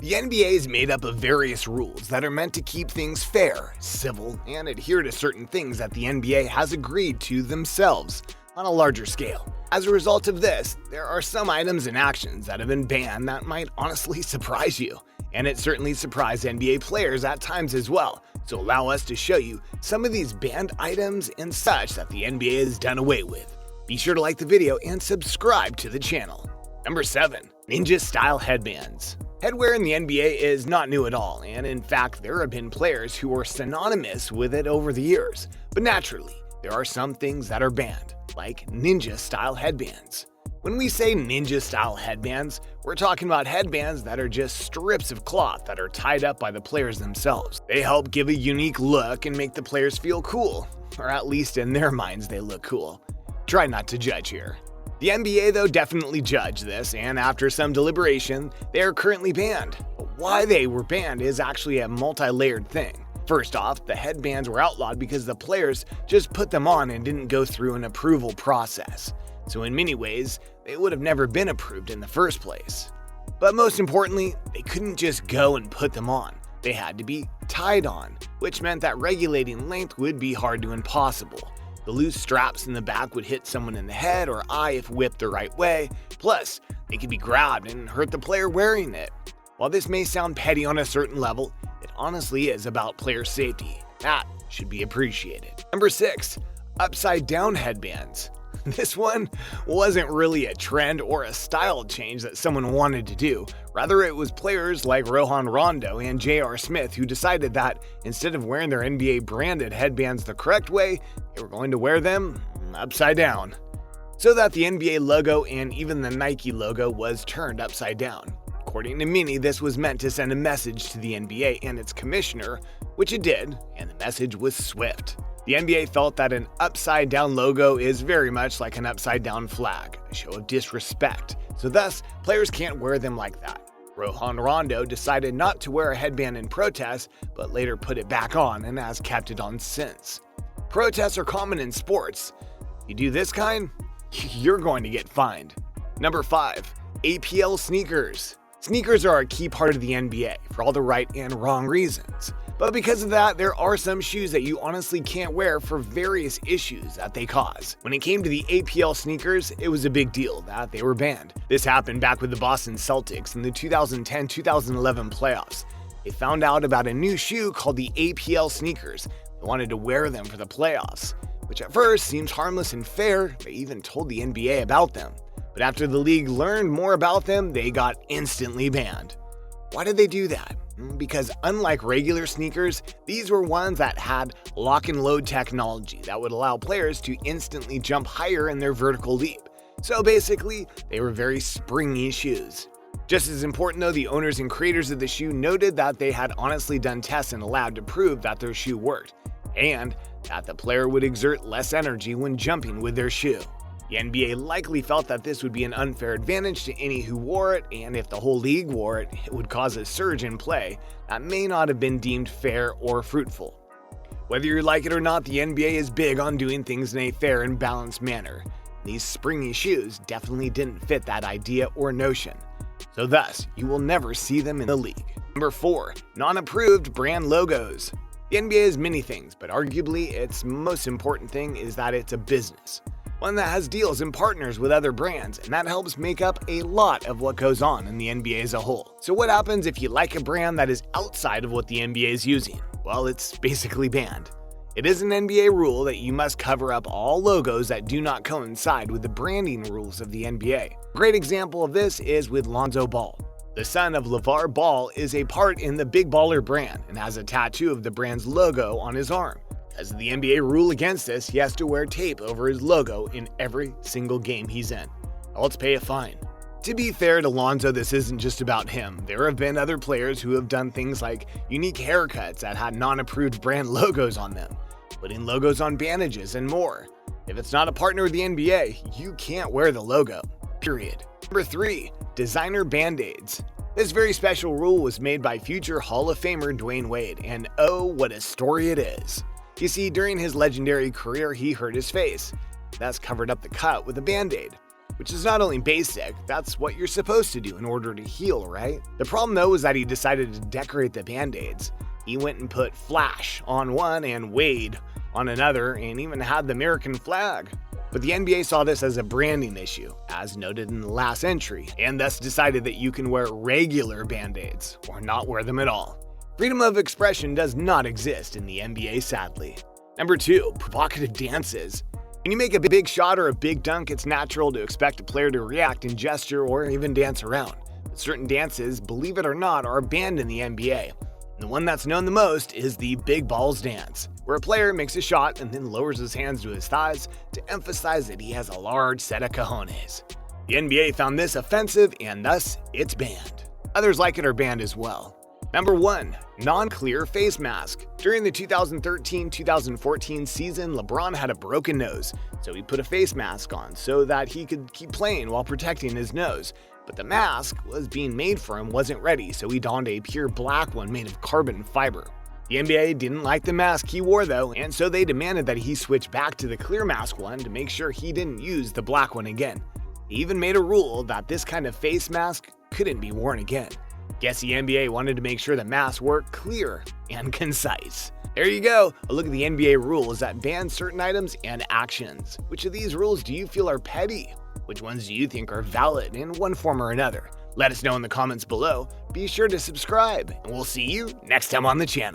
The NBA is made up of various rules that are meant to keep things fair, civil, and adhere to certain things that the NBA has agreed to themselves on a larger scale. As a result of this, there are some items and actions that have been banned that might honestly surprise you, and it certainly surprised NBA players at times as well. So allow us to show you some of these banned items and such that the NBA has done away with. Be sure to like the video and subscribe to the channel. Number 7. Ninja-style headbands. Headwear in the NBA is not new at all, and in fact, there have been players who are synonymous with it over the years. But naturally, there are some things that are banned, like ninja-style headbands. When we say ninja-style headbands, we're talking about headbands that are just strips of cloth that are tied up by the players themselves. They help give a unique look and make the players feel cool, or at least in their minds they look cool. Try not to judge here. The NBA, though, definitely judged this, and after some deliberation, they are currently banned. But why they were banned is actually a multi-layered thing. First off, the headbands were outlawed because the players just put them on and didn't go through an approval process. So in many ways, they would have never been approved in the first place. But most importantly, they couldn't just go and put them on. They had to be tied on, which meant that regulating length would be hard to impossible. The loose straps in the back would hit someone in the head or eye if whipped the right way, plus they could be grabbed and hurt the player wearing it. While this may sound petty on a certain level, it honestly is about player safety. That should be appreciated. Number 6. Upside-down headbands. This one wasn't really a trend or a style change that someone wanted to do. Rather, it was players like Rajon Rondo and J.R. Smith who decided that instead of wearing their NBA branded headbands the correct way, they were going to wear them upside down. So that the NBA logo and even the Nike logo was turned upside down. According to many, this was meant to send a message to the NBA and its commissioner, which it did, and the message was swift. The NBA felt that an upside-down logo is very much like an upside-down flag, a show of disrespect, so thus, players can't wear them like that. Rajon Rondo decided not to wear a headband in protest, but later put it back on and has kept it on since. Protests are common in sports. You do this kind, you're going to get fined. Number 5. APL sneakers. Sneakers are a key part of the NBA for all the right and wrong reasons. But because of that, there are some shoes that you honestly can't wear for various issues that they cause. When it came to the APL sneakers, it was a big deal that they were banned. This happened back with the Boston Celtics in the 2010-2011 playoffs. They found out about a new shoe called the APL sneakers. They wanted to wear them for the playoffs, which at first seems harmless and fair. They even told the NBA about them. But after the league learned more about them, they got instantly banned. Why did they do that? Because unlike regular sneakers, these were ones that had lock and load technology that would allow players to instantly jump higher in their vertical leap. So basically, they were very springy shoes. Just as important though, the owners and creators of the shoe noted that they had honestly done tests in a lab to prove that their shoe worked, and that the player would exert less energy when jumping with their shoe. The NBA likely felt that this would be an unfair advantage to any who wore it, and if the whole league wore it, it would cause a surge in play that may not have been deemed fair or fruitful. Whether you like it or not, the NBA is big on doing things in a fair and balanced manner. These springy shoes definitely didn't fit that idea or notion, so thus, you will never see them in the league. Number 4. Non-approved brand logos. The NBA is many things, but arguably its most important thing is that it's a business. One that has deals and partners with other brands, and that helps make up a lot of what goes on in the NBA as a whole. So what happens if you like a brand that is outside of what the NBA is using? Well, it's basically banned. It is an NBA rule that you must cover up all logos that do not coincide with the branding rules of the NBA. A great example of this is with Lonzo Ball. The son of LeVar Ball is a part in the Big Baller brand and has a tattoo of the brand's logo on his arm. As the NBA rule against this, he has to wear tape over his logo in every single game he's in, else pay a fine. To be fair to Lonzo, this isn't just about him. There have been other players who have done things like unique haircuts that had non-approved brand logos on them, putting logos on bandages, and more. If it's not a partner with the NBA, you can't wear the logo, period. Number 3. Designer Band-Aids. This very special rule was made by future Hall of Famer Dwayne Wade, and oh, what a story it is. You see, during his legendary career, he hurt his face. Thus covered up the cut with a Band-Aid. which is not only basic, that's what you're supposed to do in order to heal, right? The problem though was that he decided to decorate the band-aids. He went and put Flash on one and Wade on another, and even had the American flag. But the NBA saw this as a branding issue, as noted in the last entry, and thus decided that you can wear regular band-aids, or not wear them at all. Freedom of expression does not exist in the NBA, sadly. Number 2, provocative dances. When you make a big shot or a big dunk, it's natural to expect a player to react and gesture or even dance around. But certain dances, believe it or not, are banned in the NBA. The one that's known the most is the big balls dance, where a player makes a shot and then lowers his hands to his thighs to emphasize that he has a large set of cojones. The NBA found this offensive and thus it's banned. Others like it are banned as well. Number 1, non-clear face mask. During the 2013-2014 season, LeBron had a broken nose, so he put a face mask on so that he could keep playing while protecting his nose. But the mask was being made for him wasn't ready, so he donned a pure black one made of carbon fiber. The NBA didn't like the mask he wore though, and so they demanded that he switch back to the clear mask one to make sure he didn't use the black one again. They even made a rule that this kind of face mask couldn't be worn again. Guess the NBA wanted to make sure the masks were clear and concise. There you go, a look at the NBA rules that ban certain items and actions. Which of these rules do you feel are petty? Which ones do you think are valid in one form or another? Let us know in the comments below. Be sure to subscribe, and we'll see you next time on the channel.